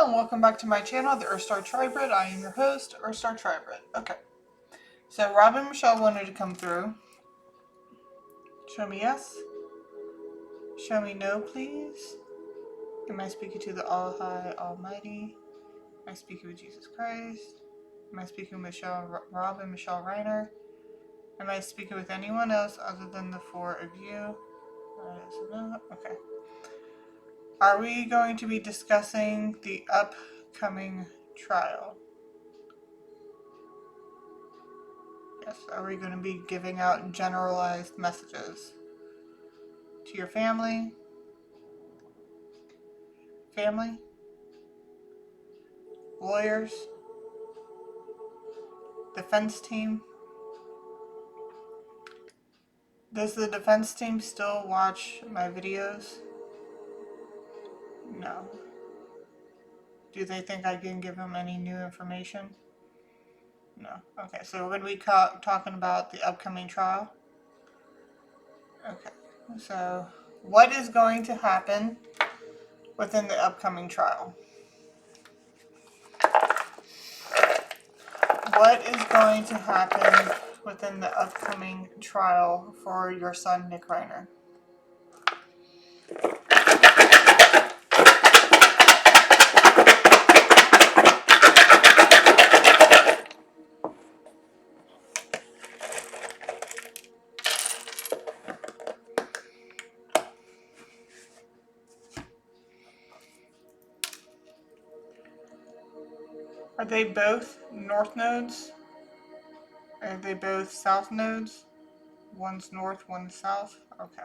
and welcome back to my channel, the Earthstar Tribrid. I am your host, Earthstar Tribrid. Okay, so Rob and Michelle wanted to come through. Show me yes. Show me no, please. Am I speaking to the All-High Almighty? Am I speaking with Jesus Christ? Am I speaking with Rob and Michelle Reiner? Am I speaking with anyone else other than the four of you? Okay. Are we going to be discussing the upcoming trial? Yes. Are we going to be giving out generalized messages to your family, lawyers, defense team? Does the defense team still watch my videos? No. Do they think I can give them any new information? No. Okay, so we're going to be talking about the upcoming trial. Okay, so what is going to happen within the upcoming trial? What is going to happen within the upcoming trial for your son, Nick Reiner? Are they both north nodes? Are they both south nodes? One's north, one's south? Okay.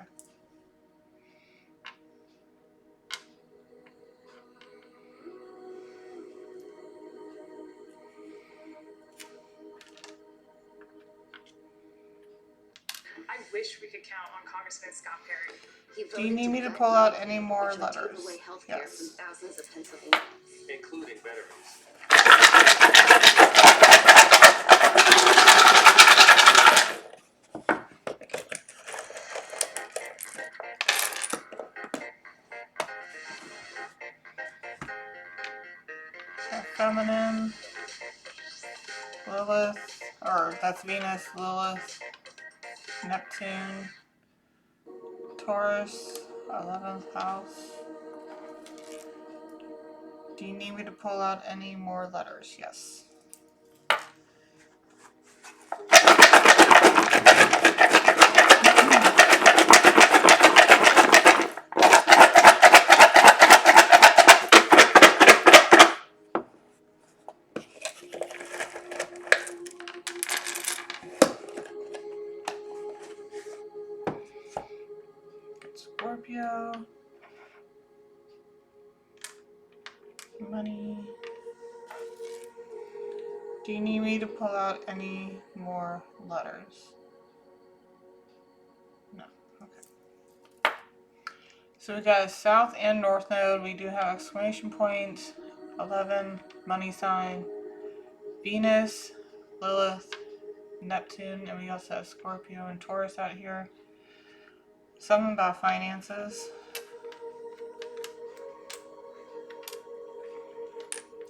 I wish we could count on Congressman Scott Perry. Do you need me to pull out any more letters? Yes. Including veterans. Feminine, Lilith, or that's Venus, Lilith, Neptune, Taurus, 11th house. Do you need me to pull out any more letters? Yes. Scorpio, money. Do you need me to pull out any more letters? No. Okay. So we got a south and north node. We do have exclamation points, 11, money sign, Venus, Lilith, Neptune, and we also have Scorpio and Taurus out here. Something about finances.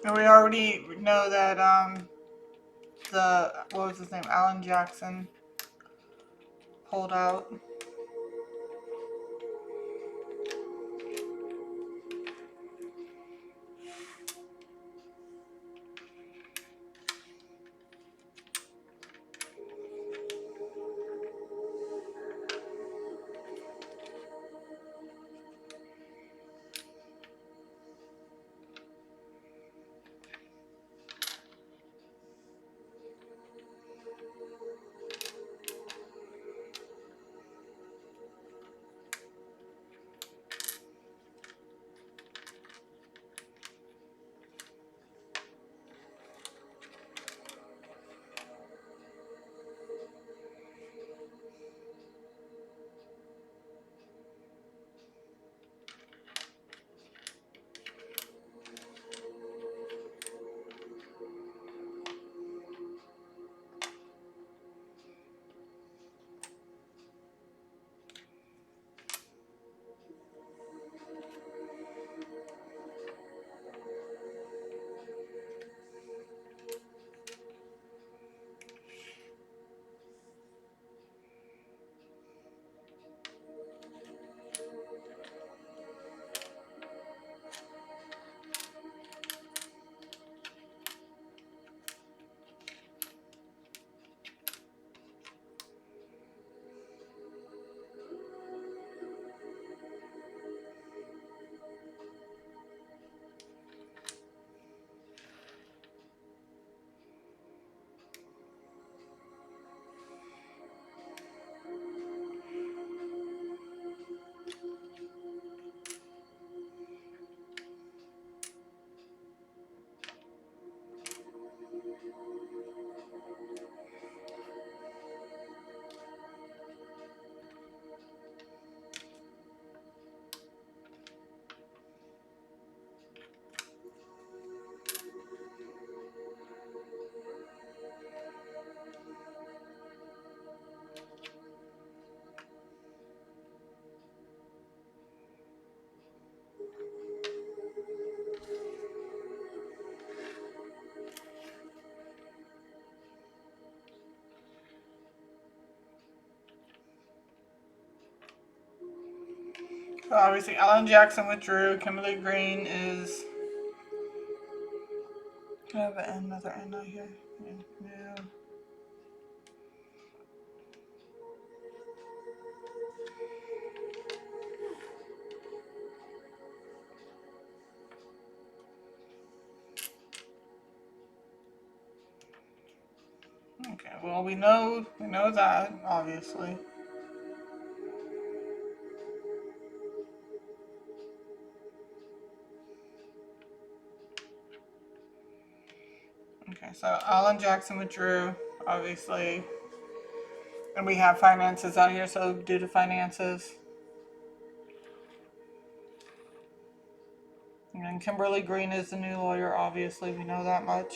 And we already know that what was his name? Alan Jackson pulled out. So obviously Alan Jackson withdrew. Kimberly Green is... I have another N out here. No. Okay, well we know that, obviously. Okay, so Alan Jackson withdrew, obviously. And we have finances out here, so due to finances. And Kimberly Green is the new lawyer, obviously, we know that much.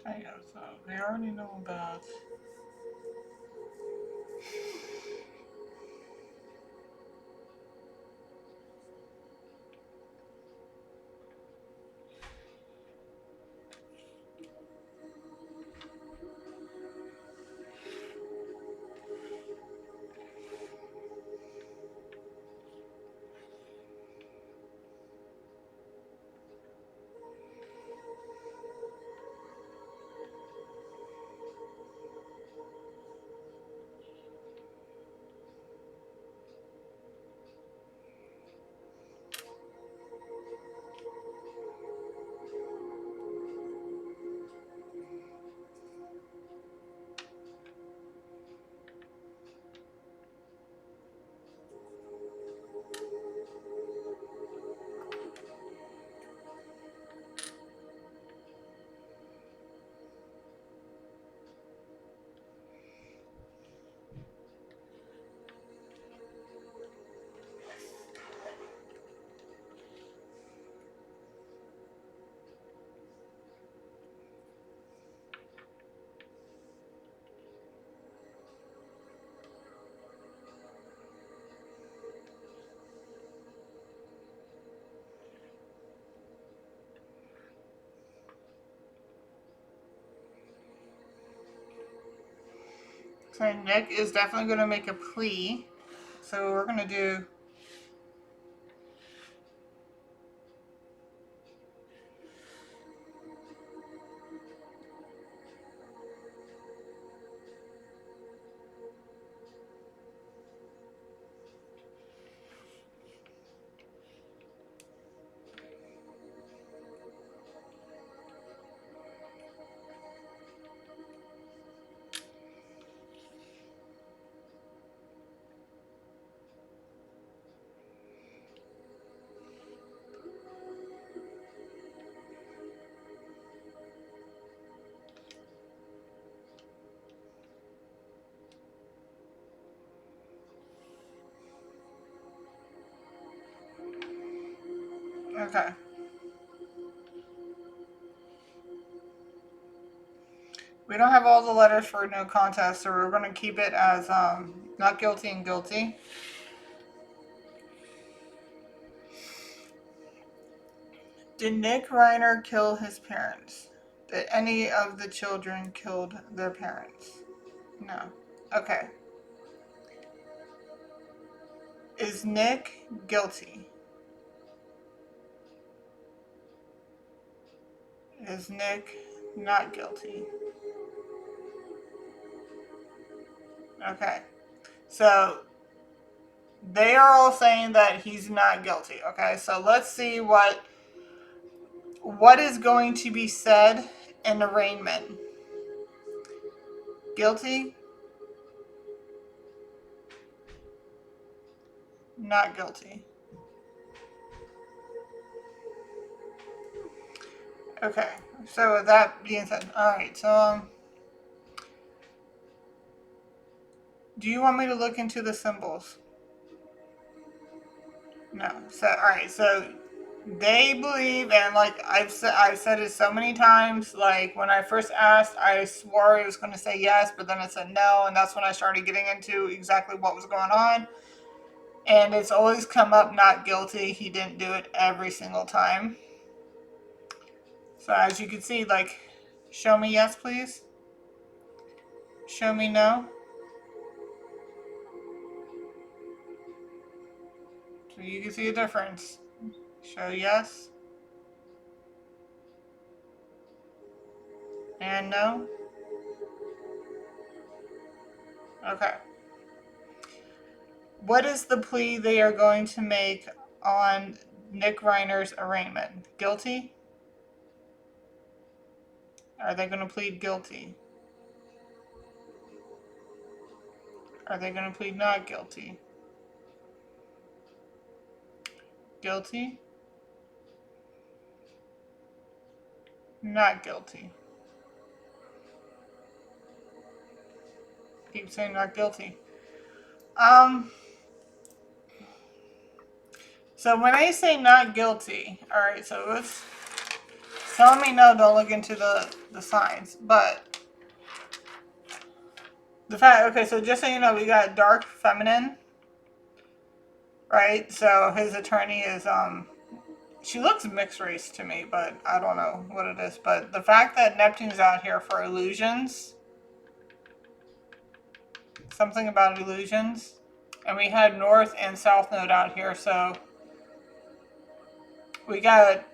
I know, so we already know about... So Nick is definitely going to make a plea. So we're going to do... Okay. We don't have all the letters for no contest, so we're going to keep it as not guilty and guilty. Did Nick Reiner kill his parents? Did any of the children killed their parents? No. Okay. Is Nick guilty? Is Nick not guilty? Okay. So they are all saying that he's not guilty. Okay. So let's see what is going to be said in arraignment. Guilty? Not guilty. Okay. So with that being said, all right. So do you want me to look into the symbols? No. So all right. So they believe, and like I've said it so many times. Like when I first asked, I swore it was going to say yes, but then it said no, and that's when I started getting into exactly what was going on. And it's always come up not guilty. He didn't do it every single time. So as you can see, like, show me yes, please. Show me no. So you can see a difference. Show yes. And no. Okay. What is the plea they are going to make on Nick Reiner's arraignment? Guilty? Are they going to plead guilty? Are they going to plead not guilty? Guilty? Not guilty. Keep saying not guilty. So when I say not guilty, alright, so it's telling me no, don't look into the signs. But the fact, okay, so just so you know, we got dark feminine, right? So his attorney is, she looks mixed race to me, but I don't know what it is. But the fact that Neptune's out here for illusions, something about illusions, and we had North and South Node out here, so we got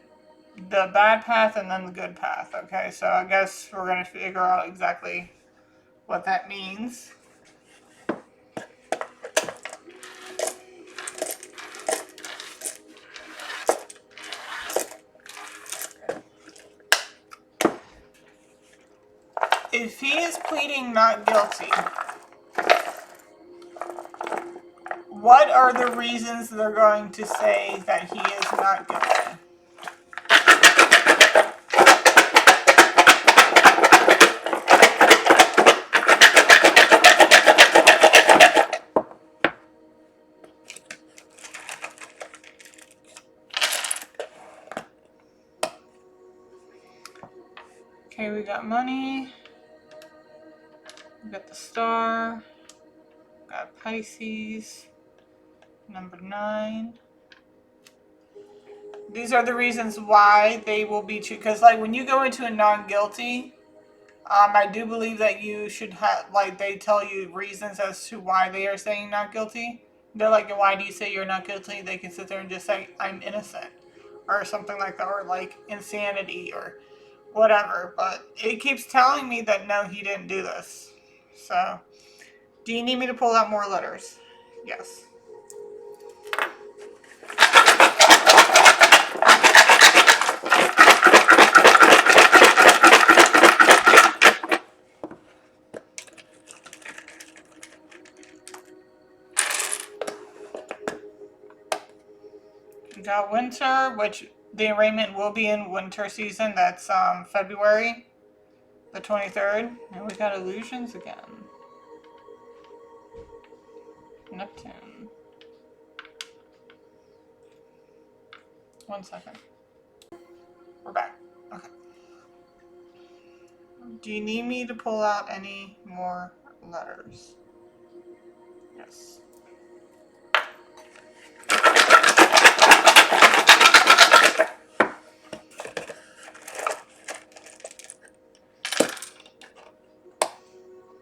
the bad path and then the good path. Okay, so I guess we're going to figure out exactly what that means. If he is pleading not guilty, what are the reasons they're going to say that he is not guilty? Okay, we got money. We got the star. Got Pisces. Number 9. These are the reasons why they will be true. Because like when you go into a non-guilty, I do believe that you should have, like, they tell you reasons as to why they are saying not guilty. They're like, why do you say you're not guilty? They can sit there and just say, I'm innocent, or something like that, or like insanity, or whatever. But it keeps telling me that no, he didn't do this. So, do you need me to pull out more letters? Yes. We got winter, which the arraignment will be in winter season. That's February the 23rd. And we got illusions again. Neptune. 1 second. We're back. Okay. Do you need me to pull out any more letters? Yes.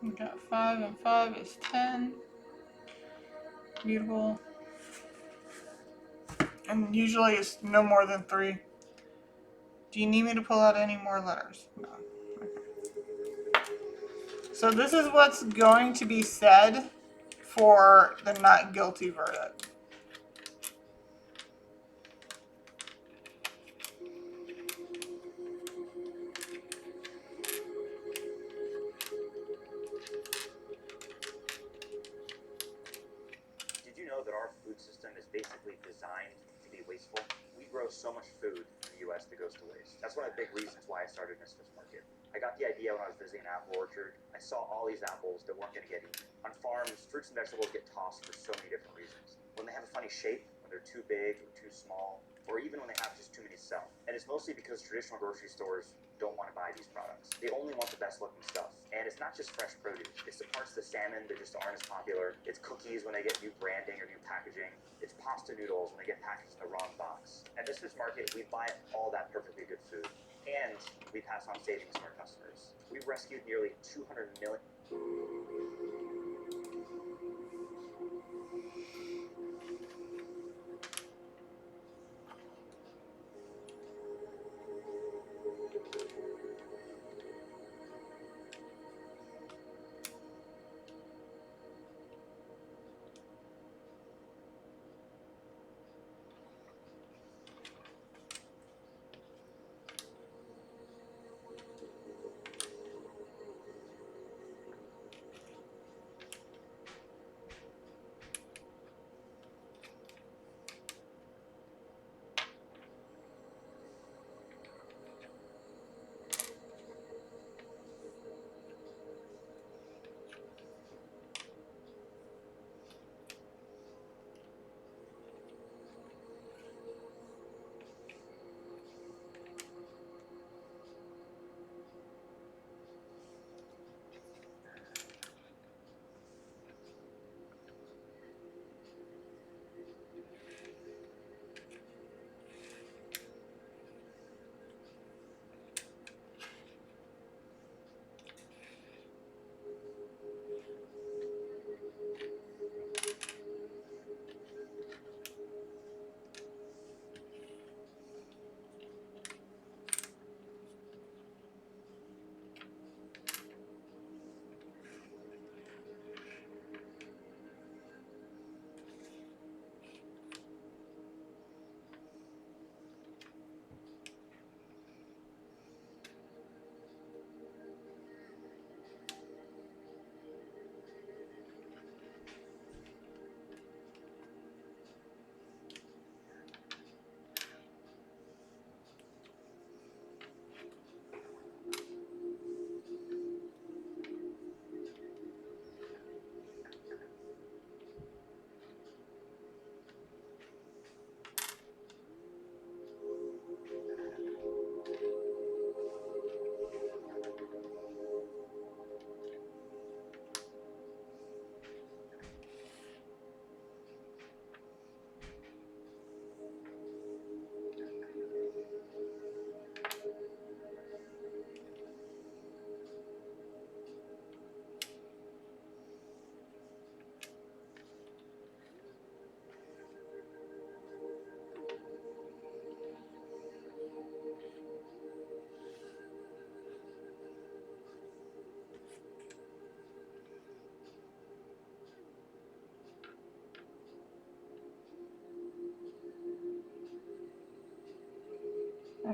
We got 5 and 5 is 10. Beautiful. And usually it's no more than 3. Do you need me to pull out any more letters? No. Okay. So this is what's going to be said for the not guilty verdict. Did you know that our food system is basically designed to be wasteful? We grow so much food in the U.S. that goes to waste. That's one of the big reasons why I started this fish market. I got the idea when I was visiting an apple orchard. I saw all these apples that weren't going to get eaten. On farms, fruits and vegetables get tossed for so many different reasons. When they have a funny shape, when they're too big or too small, or even when they have just too many cells. And it's mostly because traditional grocery stores don't want to buy these products. They only want the best looking stuff. And it's not just fresh produce. It's the parts of the salmon that just aren't as popular. It's cookies when they get new branding or new packaging. It's pasta noodles when they get packaged in the wrong box. At this fish market, we buy all that perfectly good food. And we pass on savings to our customers. We've rescued nearly 200 million.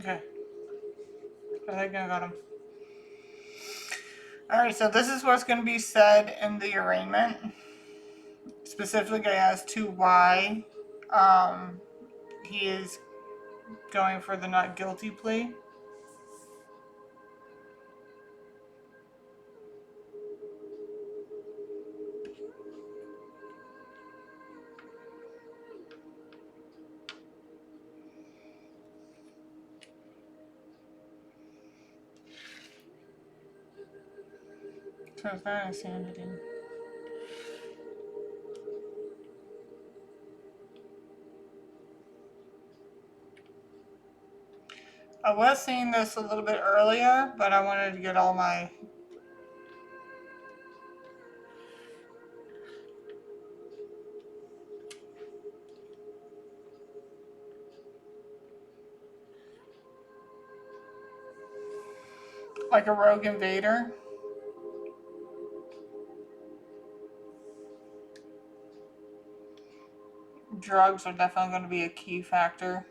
Okay. I think I got him. Alright, so this is what's going to be said in the arraignment, specifically as to why he is going for the not guilty plea. So it's not insanity. I was seeing this a little bit earlier, but I wanted to get all my like a rogue invader. Drugs are definitely going to be a key factor.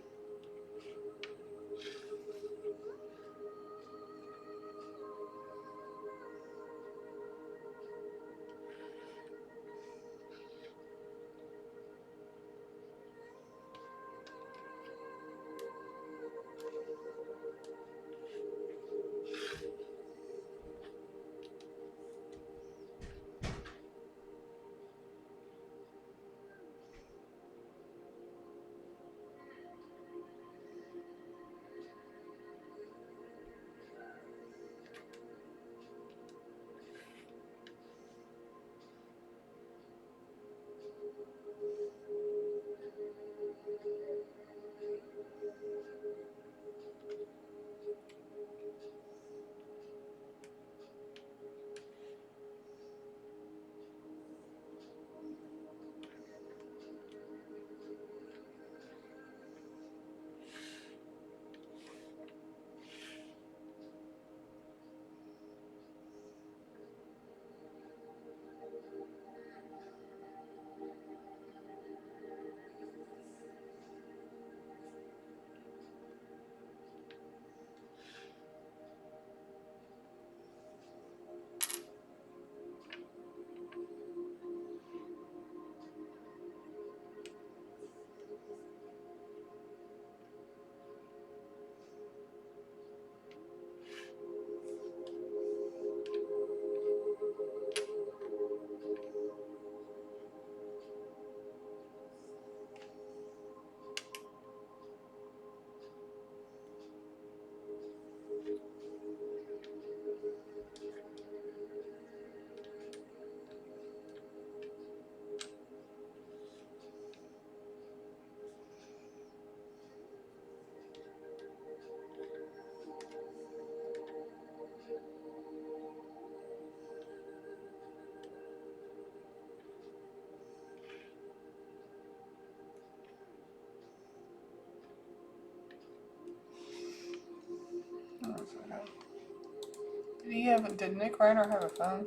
Did Nick Reiner have a phone?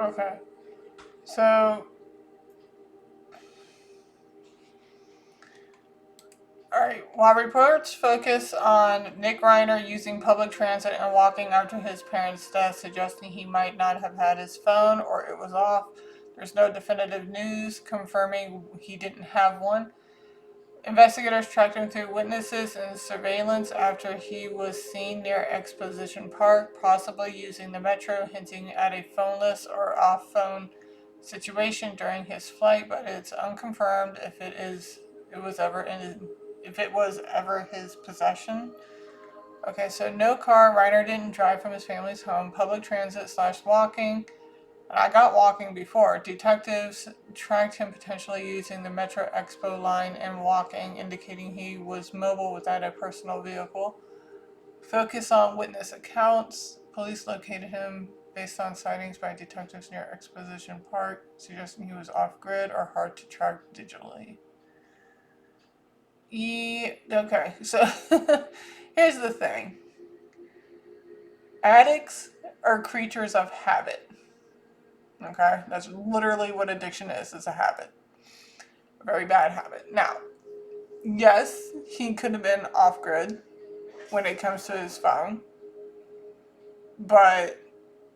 Okay. So, alright, while reports focus on Nick Reiner using public transit and walking after his parents' death, suggesting he might not have had his phone or it was off, there's no definitive news confirming he didn't have one. Investigators tracked him through witnesses and surveillance after he was seen near Exposition Park, possibly using the metro, hinting at a phoneless or off-phone situation during his flight, but it's unconfirmed if it was ever his possession. Okay, so no car. Reiner didn't drive from his family's home. Public transit / walking. And I got walking before. Detectives tracked him potentially using the Metro Expo line and walking, indicating he was mobile without a personal vehicle. Focus on witness accounts. Police located him based on sightings by detectives near Exposition Park, suggesting he was off-grid or hard to track digitally. Okay, so here's the thing. Addicts are creatures of habit. Okay, that's literally what addiction is. It's a habit. A very bad habit. Now, yes, he could have been off-grid when it comes to his phone, but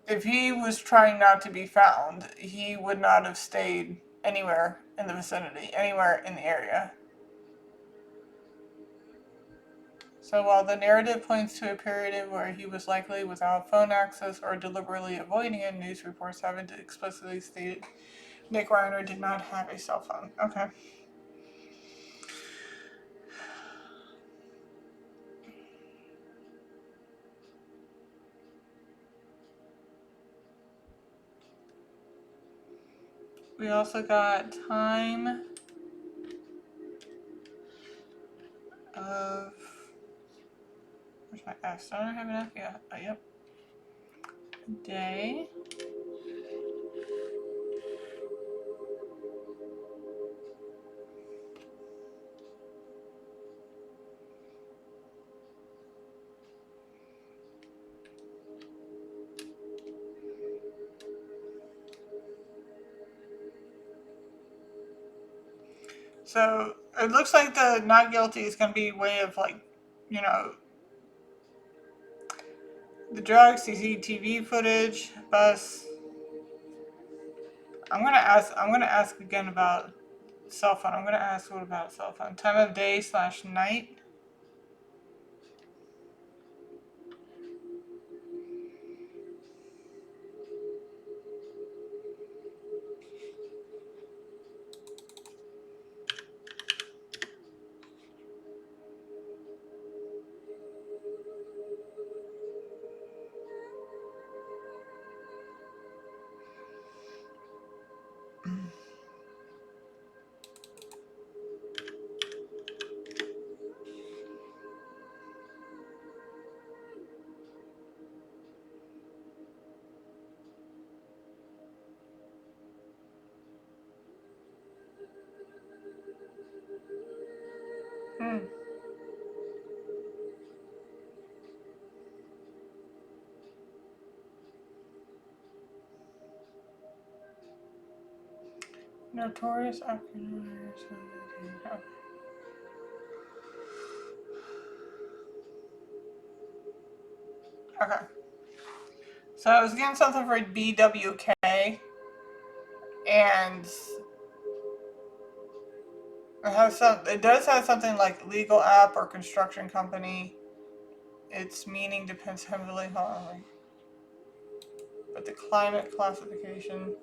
if he was trying not to be found, he would not have stayed anywhere in the vicinity, anywhere in the area. So while the narrative points to a period where he was likely without phone access or deliberately avoiding it, news reports haven't explicitly stated Nick Reiner did not have a cell phone. Okay. We also got time of... Where's my S? Don't I have enough? Yeah. Yep. Day. So it looks like the not guilty is going to be a way of like, you know, the drugs, CCTV footage, bus. I'm gonna ask again about cell phone. I'm gonna ask what about cell phone? Time of day / night. Notorious afternooners. Okay. So I was getting something for BWK, and it does have something like legal app or construction company. Its meaning depends heavily on, but the climate classification.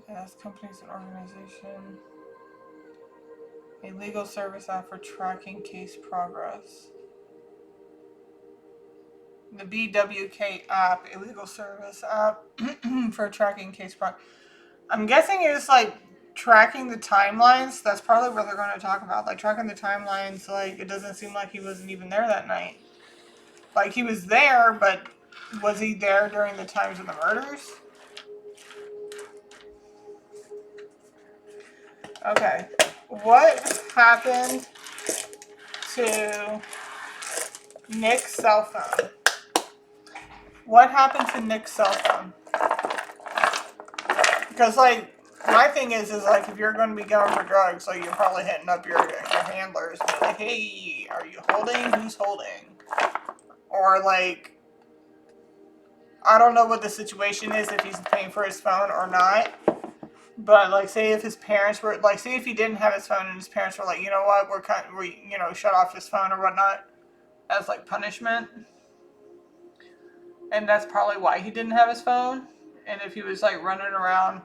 As companies and organization. A legal service app for tracking case progress. The BWK app, a legal service app for tracking case progress. I'm guessing it's like tracking the timelines. That's probably what they're going to talk about. Like tracking the timelines. Like it doesn't seem like he wasn't even there that night. Like he was there, but was he there during the times of the murders? Okay. What happened to Nick's cell phone? What happened to Nick's cell phone? Because, like, my thing is like, if you're going to be going for drugs, like, you're probably hitting up your handlers and be like, hey, are you holding? Who's holding? Or, like, I don't know what the situation is, if he's paying for his phone or not. But, like, say if his parents were, like, say if he didn't have his phone and his parents were like, you know what, we shut off his phone or whatnot as, like, punishment. And that's probably why he didn't have his phone. And if he was, like, running around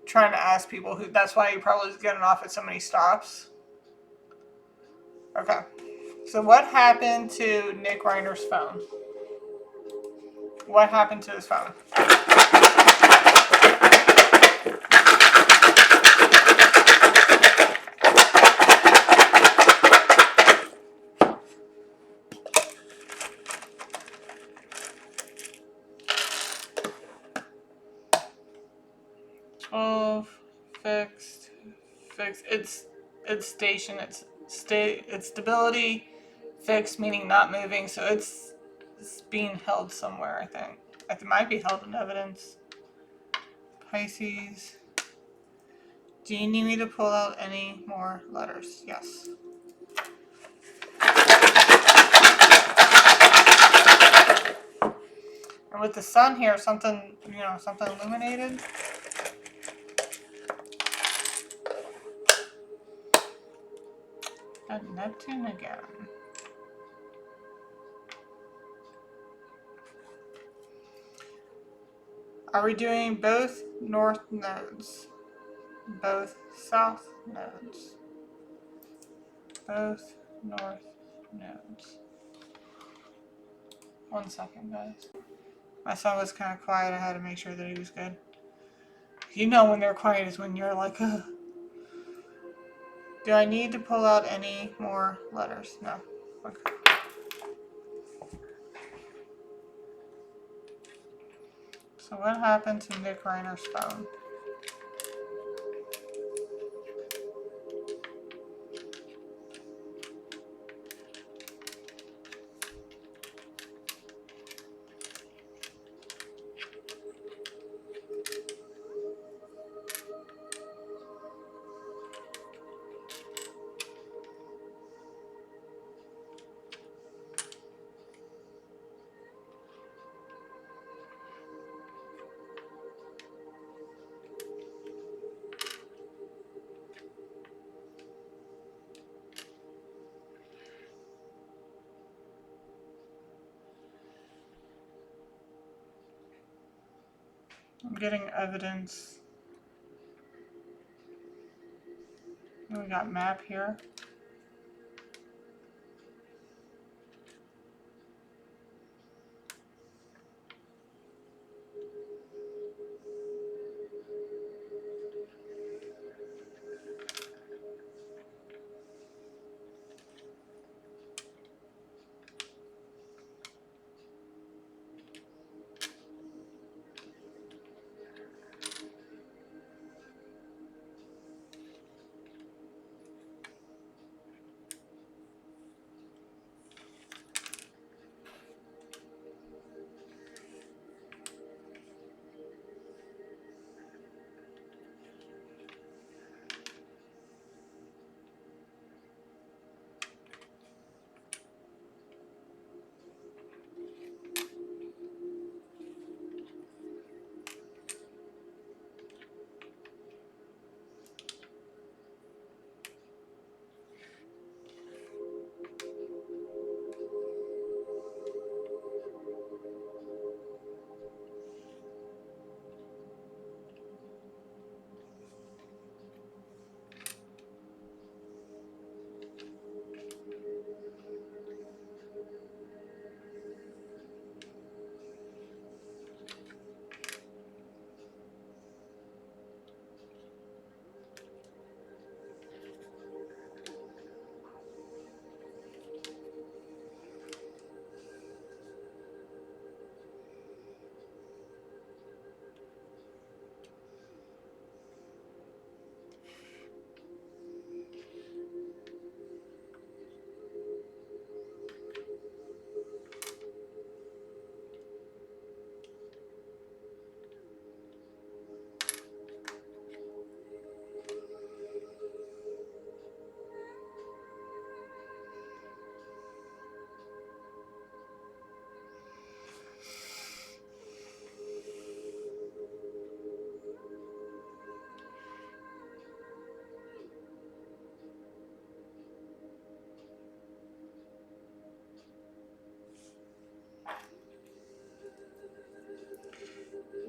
trying to ask people who, that's why he probably was getting off at so many stops. Okay. So what happened to Nick Reiner's phone? What happened to his phone? Fixed. It's station. It's stability. Fixed meaning not moving. So it's being held somewhere. I think it might be held in evidence. Pisces. Do you need me to pull out any more letters? Yes. And with the sun here, something something illuminated. And Neptune again. Are we doing both north nodes? Both south nodes? Both north nodes? 1 second, guys. My son was kind of quiet. I had to make sure that he was good. You know when they're quiet is when you're like, ugh. Do I need to pull out any more letters? No. Okay. So what happened to Nick Reiner's phone? I'm getting evidence. We got map here.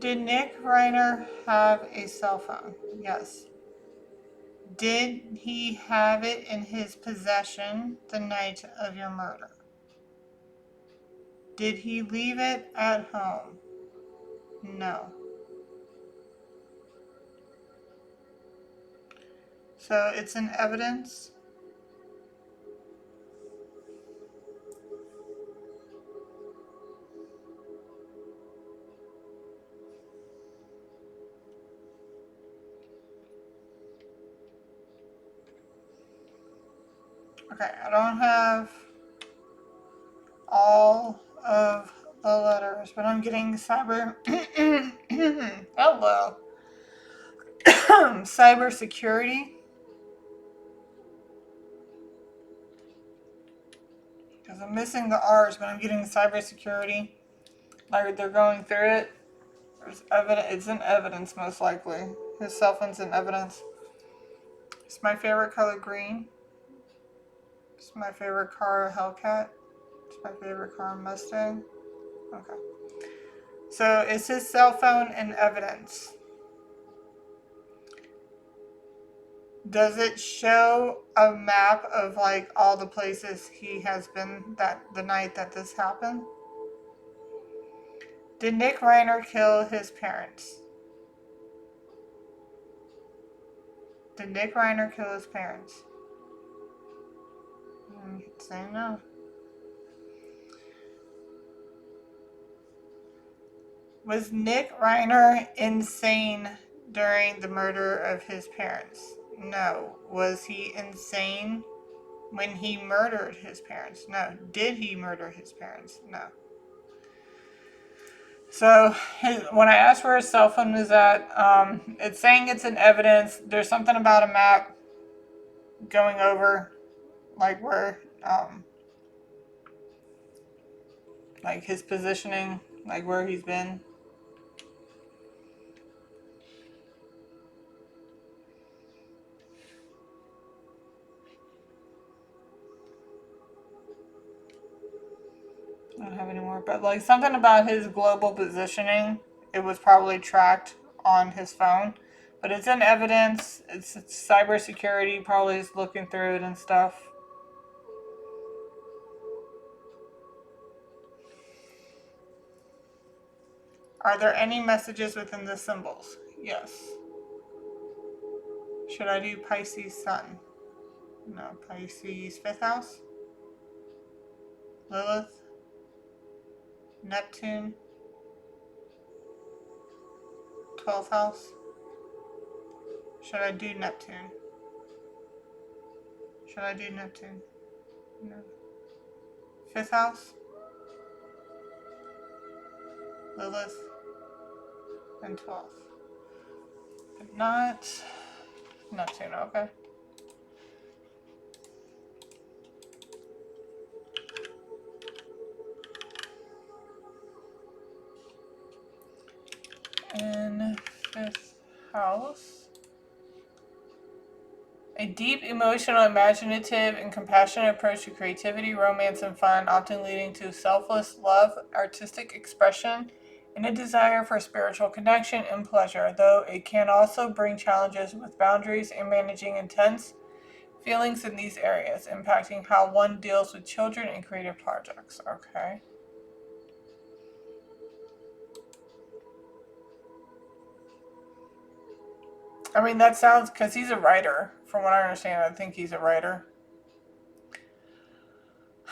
Did Nick Reiner have a cell phone? Yes. Did he have it in his possession the night of your murder? Did he leave it at home? No. So it's in evidence. Okay, I don't have all of the letters, but I'm getting cyber. Hello. Cyber security. Because I'm missing the R's, but I'm getting cyber security. Like they're going through it. There's evidence. It's in evidence, most likely. His cell phone's in evidence. It's my favorite color, green. It's my favorite car, Hellcat. It's my favorite car, Mustang. Okay. So is his cell phone in evidence? Does it show a map of like all the places he has been that the night that this happened? Did Nick Reiner kill his parents? Did Nick Reiner kill his parents? Saying no. Was Nick Reiner insane during the murder of his parents? No. Was he insane when he murdered his parents? No. Did he murder his parents? No. So when I asked where his cell phone was at, it's saying it's in evidence. There's something about a map going over, like where, like his positioning, like where he's been. I don't have any more, but like something about his global positioning, it was probably tracked on his phone, but it's in evidence. It's cybersecurity, probably is looking through it and stuff. Are there any messages within the symbols? Yes. Should I do Pisces Sun? No. Pisces 5th house? Lilith? Neptune? 12th house? Should I do Neptune? Should I do Neptune? No. 5th house? Lilith? And 12th. But not Neptune, okay. In 5th house. A deep, emotional, imaginative, and compassionate approach to creativity, romance, and fun, often leading to selfless love, artistic expression, and a desire for spiritual connection and pleasure, though it can also bring challenges with boundaries and managing intense feelings in these areas, impacting how one deals with children and creative projects. Okay. I mean, that sounds, because he's a writer. From what I understand, I think he's a writer.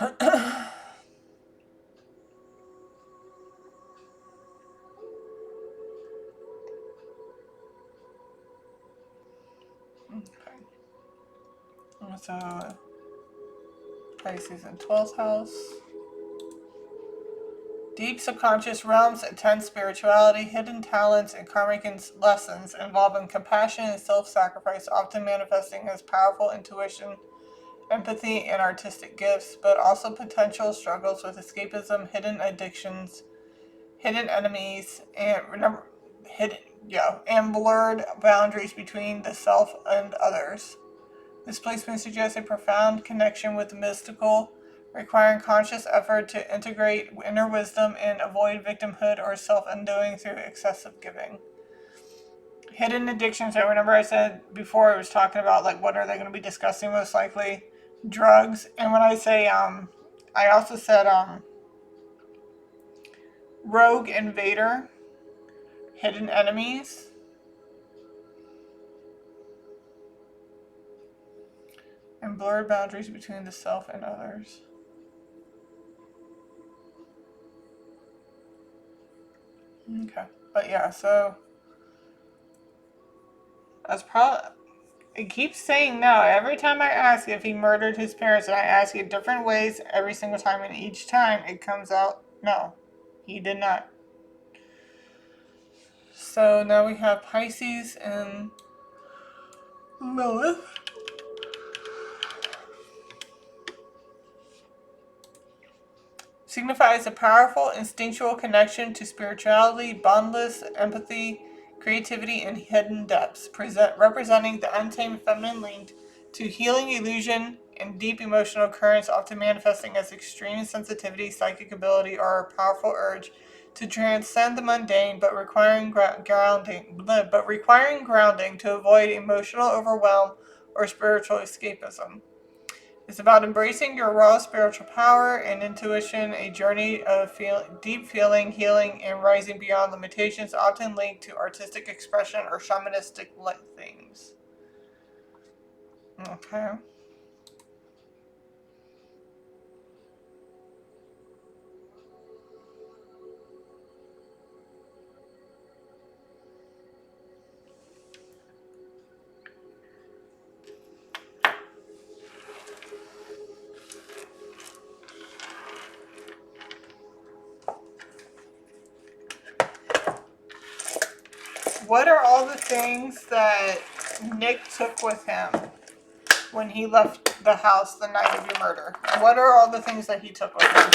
Okay. So, Pisces in 12th house. Deep subconscious realms, intense spirituality, hidden talents, and karmic lessons involving compassion and self-sacrifice, often manifesting as powerful intuition, empathy, and artistic gifts, but also potential struggles with escapism, hidden addictions, hidden enemies, and and blurred boundaries between the self and others. This placement suggests a profound connection with the mystical, requiring conscious effort to integrate inner wisdom and avoid victimhood or self-undoing through excessive giving. hidden addictions. I remember I said before, I was talking about like what are they going to be discussing most likely? Drugs. And when I say I also said rogue invader, hidden enemies, and blurred boundaries between the self and others. Okay. But yeah, so that's probably, it keeps saying no. Every time I ask if he murdered his parents, and I ask it different ways every single time, and each time it comes out no, he did not. So now we have Pisces and Lilith. Signifies a powerful instinctual connection to spirituality, boundless empathy, creativity, and hidden depths, representing the untamed feminine linked to healing illusion and deep emotional currents, often manifesting as extreme sensitivity, psychic ability, or a powerful urge to transcend the mundane, but requiring grounding to avoid emotional overwhelm or spiritual escapism. It's about embracing your raw spiritual power and intuition, a journey of deep feeling, healing, and rising beyond limitations, often linked to artistic expression or shamanistic themes. Okay. What are all the things that Nick took with him when he left the house the night of your murder? What are all the things that he took with him?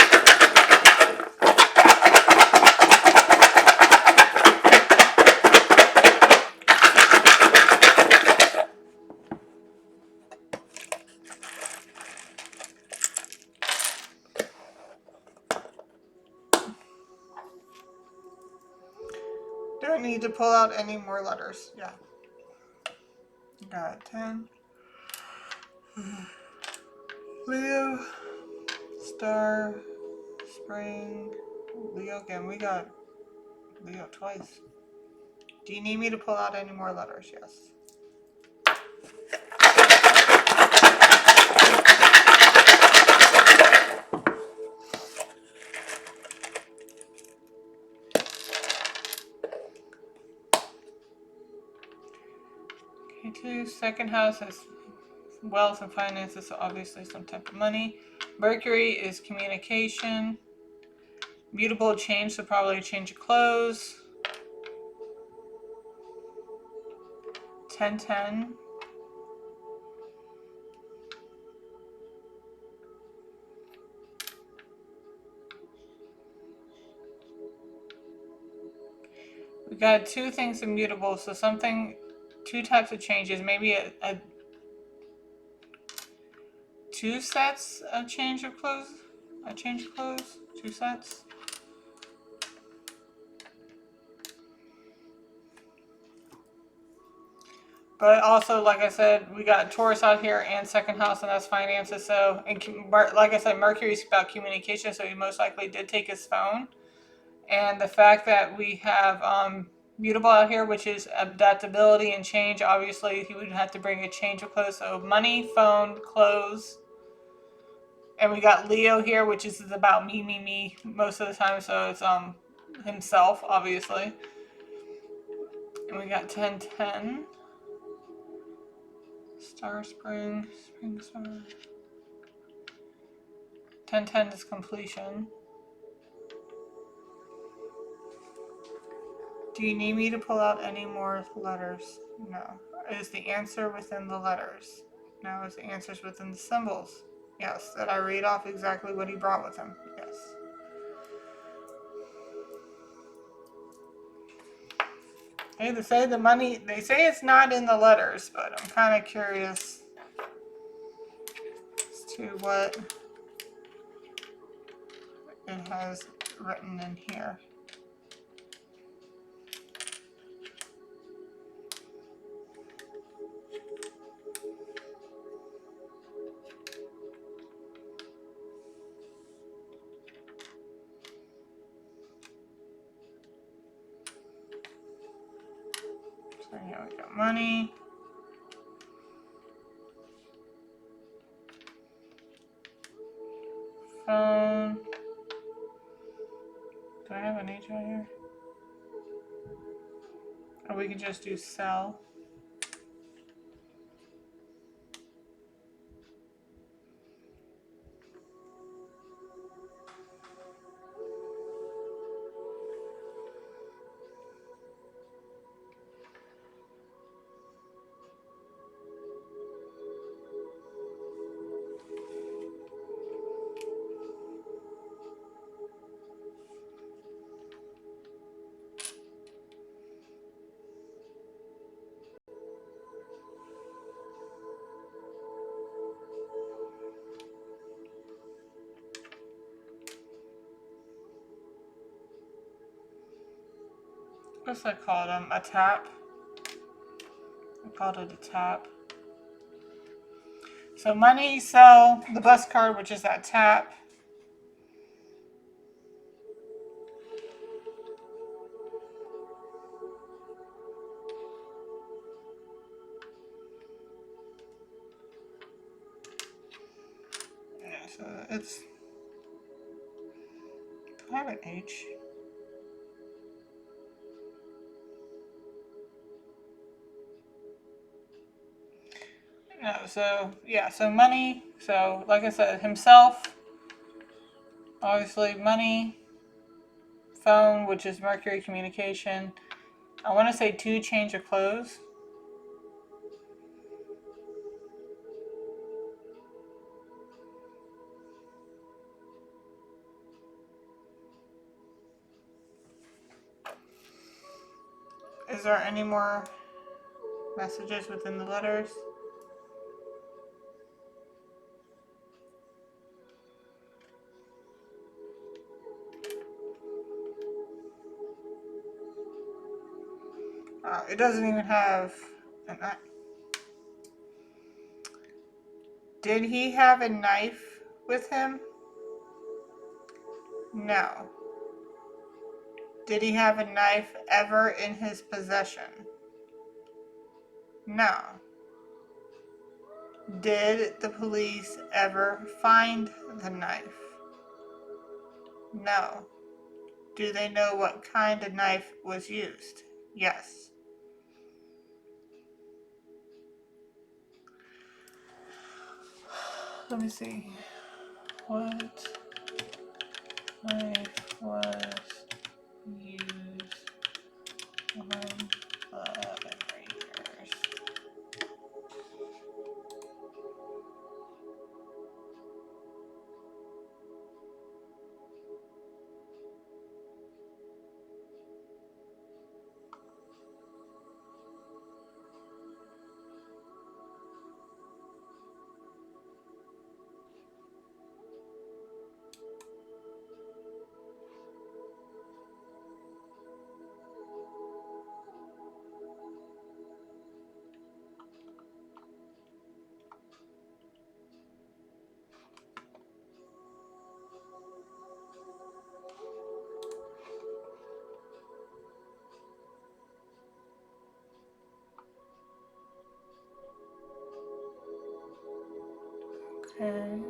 Do I need to pull out any more letters? Yeah. Got 10. Leo, Star, Spring, Leo again. We got Leo twice. Do you need me to pull out any more letters? Yes. Okay, 2. Second house is wealth and finances, so obviously some type of money. Mercury is communication. Mutable change, so probably a change of clothes. 10-10. We got 2 things immutable, so something, 2 types of changes, maybe a 2 sets of change of clothes. A change of clothes, 2 sets. But also, like I said, we got Taurus out here and second house, and that's finances. So, and like I said, Mercury's about communication, so he most likely did take his phone. And the fact that we have mutable out here, which is adaptability and change, obviously he would have to bring a change of clothes. So money, phone, clothes. And we got Leo here, which is about me most of the time. So it's himself, obviously. And we got 10-10. Star, spring star. 10-10 is completion. Do you need me to pull out any more letters? No. Is the answer within the letters? No. Is the answers within the symbols? Yes. Did I read off exactly what he brought with him? Yes. Hey, they say the money, they say it's not in the letters, but I'm kind of curious as to what it has written in here. So here we go. Money. Phone. Do I have an H right here? Or we could just do sell. What's that called? A tap. I called it a tap. So money, sell, the bus card, which is that tap. Yeah, so it's. Do I have an H? No, so yeah, so money. So like I said, himself. Obviously, money. Phone, which is Mercury communication. I want to say 2 change of clothes. Is there any more messages within the letters? It doesn't even have an I. Did he have a knife with him? No. Did he have a knife ever in his possession? No. Did the police ever find the knife? No. Do they know what kind of knife was used? Yes. Let me see. What knife was used on the Rangers? Okay.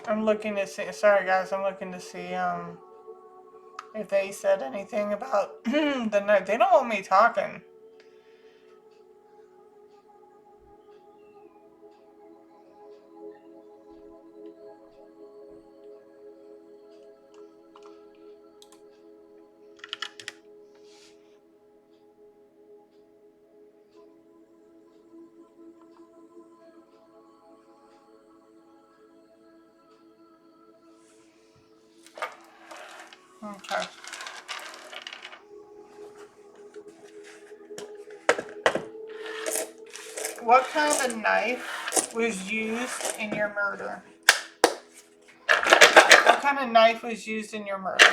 I'm looking to see. Sorry, guys. I'm looking to see if they said anything about the night. They don't want me talking. Okay. what kind of knife was used in your murder? What kind of knife was used in your murder?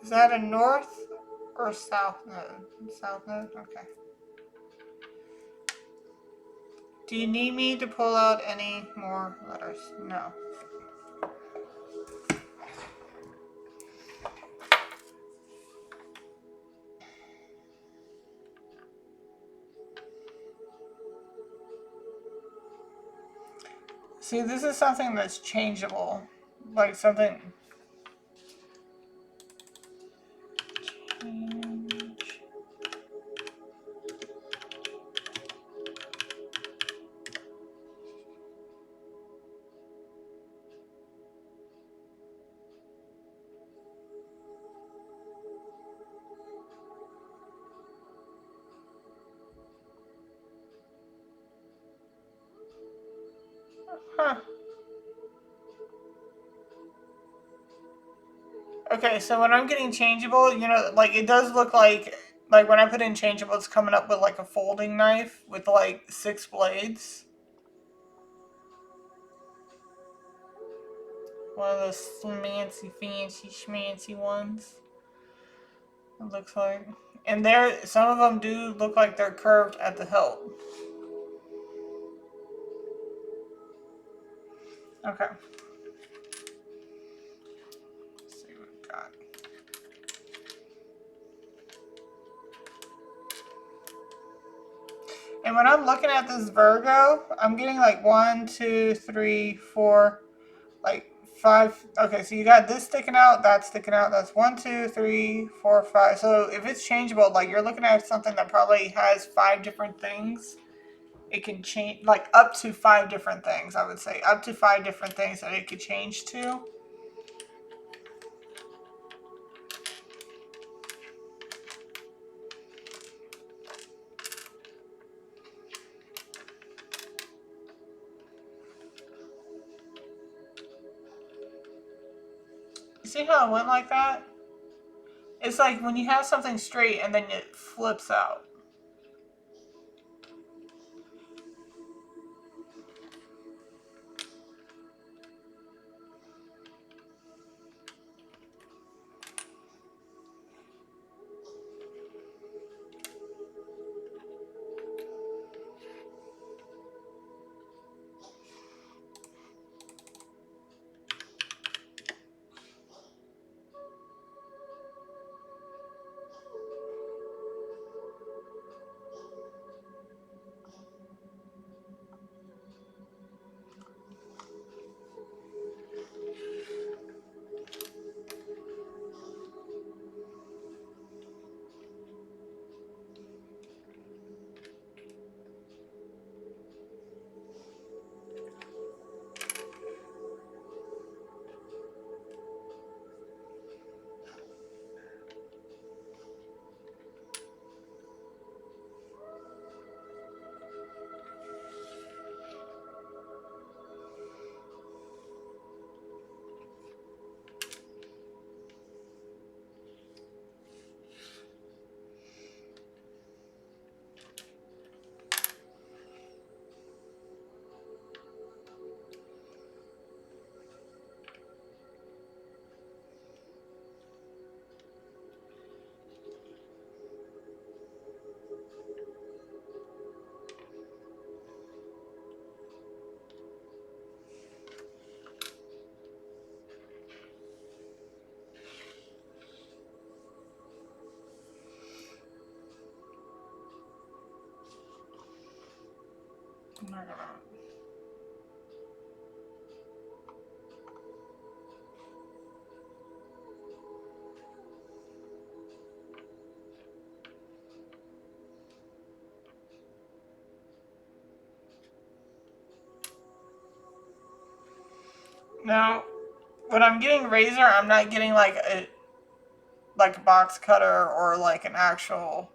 Is that a north or south node? South node? Okay. Do you need me to pull out any more letters? No. See, this is something that's changeable. Like something... Change. Huh. Okay, so when I'm getting changeable, you know, like it does look like when I put in changeable, it's coming up with like a folding knife with like 6 blades. One of those fancy schmancy ones. It looks like. And there, some of them do look like they're curved at the hilt. Okay. Let's see what we got. And when I'm looking at this Virgo, I'm getting like 1, 2, 3, 4, like 5. Okay, so you got this sticking out, that's sticking out. That's 1, 2, 3, 4, 5. So if it's changeable, like you're looking at something that probably has 5 different things. It can change, like up to 5 different things, I would say. Up to 5 different things that it could change to. You see how it went like that? It's like when you have something straight and then it flips out. I'm not gonna... Now, when I'm getting razor, I'm not getting like a box cutter or like an actual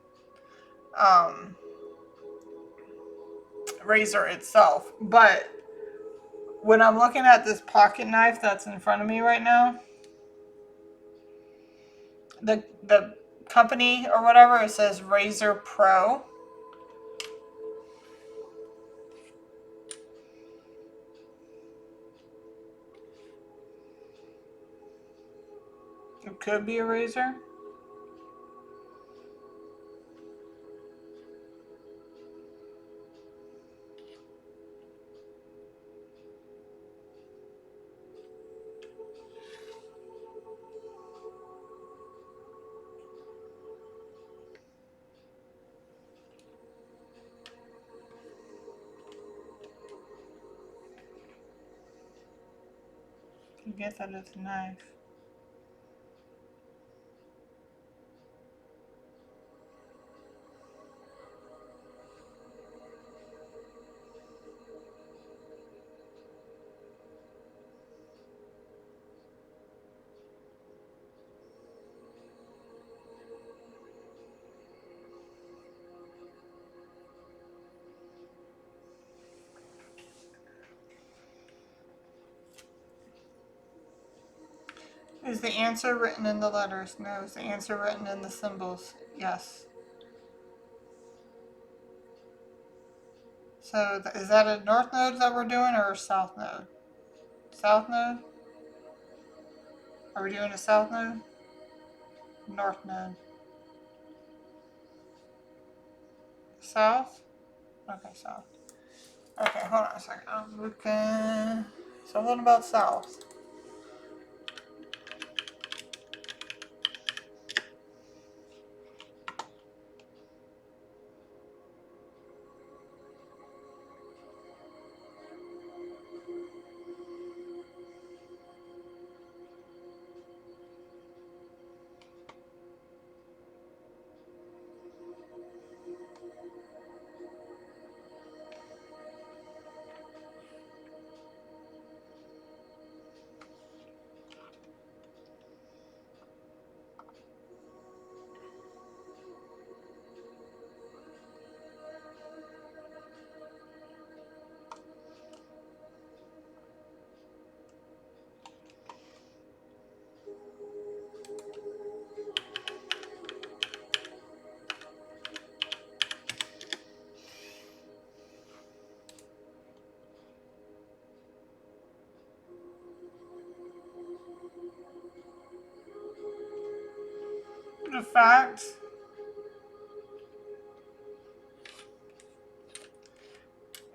razor itself. But when I'm looking at this pocket knife that's in front of me right now, the company or whatever, it says Razor Pro. It could be a razor. You get that it's a knife. Is the answer written in the letters? No. Is the answer written in the symbols? Yes. So is that a north node that we're doing or a south node? South node? Are we doing a south node? North node. South? Okay, south. Okay, hold on a second. I'm looking. Something about south. The fact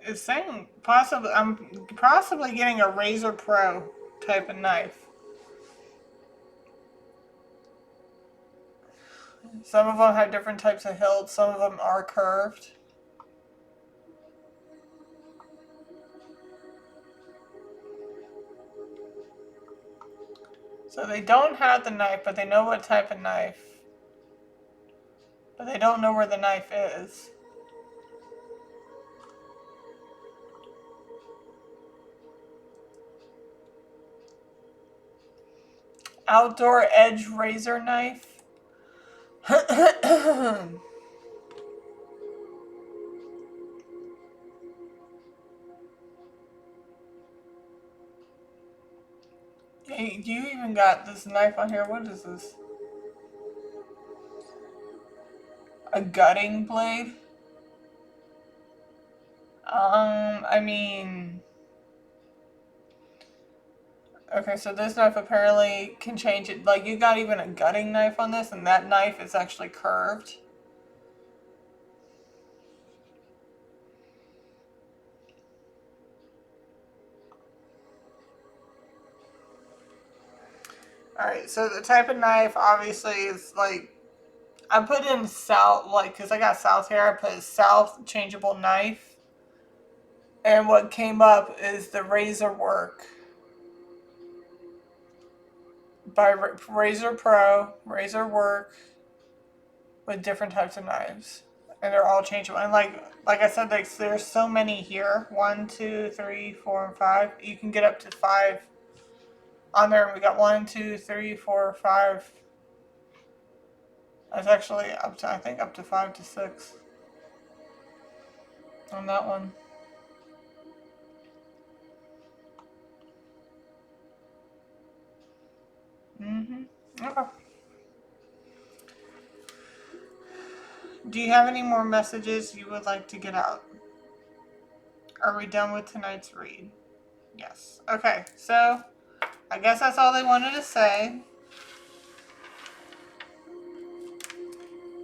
is saying possibly I'm possibly getting a Razor Pro type of knife. Some of them have different types of hilts. Some of them are curved. So they don't have the knife, but they know what type of knife. But they don't know where the knife is. Outdoor edge razor knife. Hey, you even got this knife on here. What is this? A gutting blade? I mean... Okay, so this knife apparently can change it. Like, you got even a gutting knife on this, and that knife is actually curved. Alright, so the type of knife obviously is like... I put in south, like, because I got south here, I put south changeable knife. And what came up is the Razor Work by Razor Pro, Razor Work with different types of knives. And they're all changeable. And like I said, there's so many here. 1, 2, 3, 4, and 5. You can get up to 5 on there. We got 1, 2, 3, 4, 5. That's actually up to, I think, up to 5 to 6 on that one. Okay. Do you have any more messages you would like to get out? Are we done with tonight's read? Yes. Okay, so I guess that's all they wanted to say.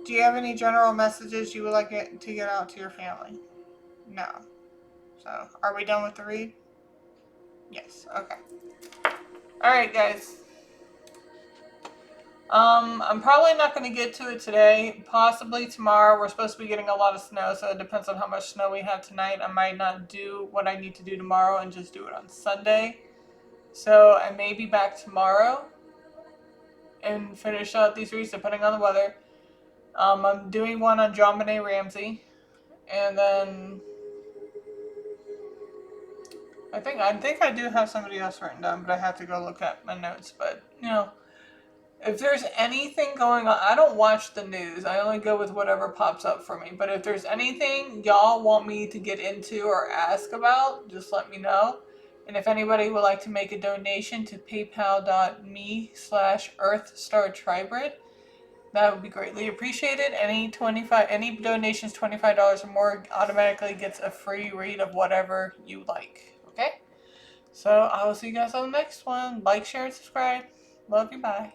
Do you have any general messages you would like to get out to your family? No. So, are we done with the read? Yes. Okay. Alright, guys. I'm probably not going to get to it today. Possibly tomorrow. We're supposed to be getting a lot of snow, so it depends on how much snow we have tonight. I might not do what I need to do tomorrow and just do it on Sunday. So I may be back tomorrow and finish out these reads depending on the weather. I'm doing one on John Benet Ramsey, and then I think I do have somebody else written down, but I have to go look at my notes. But you know, if there's anything going on, I don't watch the news. I only go with whatever pops up for me. But if there's anything y'all want me to get into or ask about, just let me know. And if anybody would like to make a donation to paypal.me/EarthStarTribrid, that would be greatly appreciated. Any donations $25 or more automatically gets a free read of whatever you like. Okay? So I will see you guys on the next one. Like, share, and subscribe. Love you. Bye.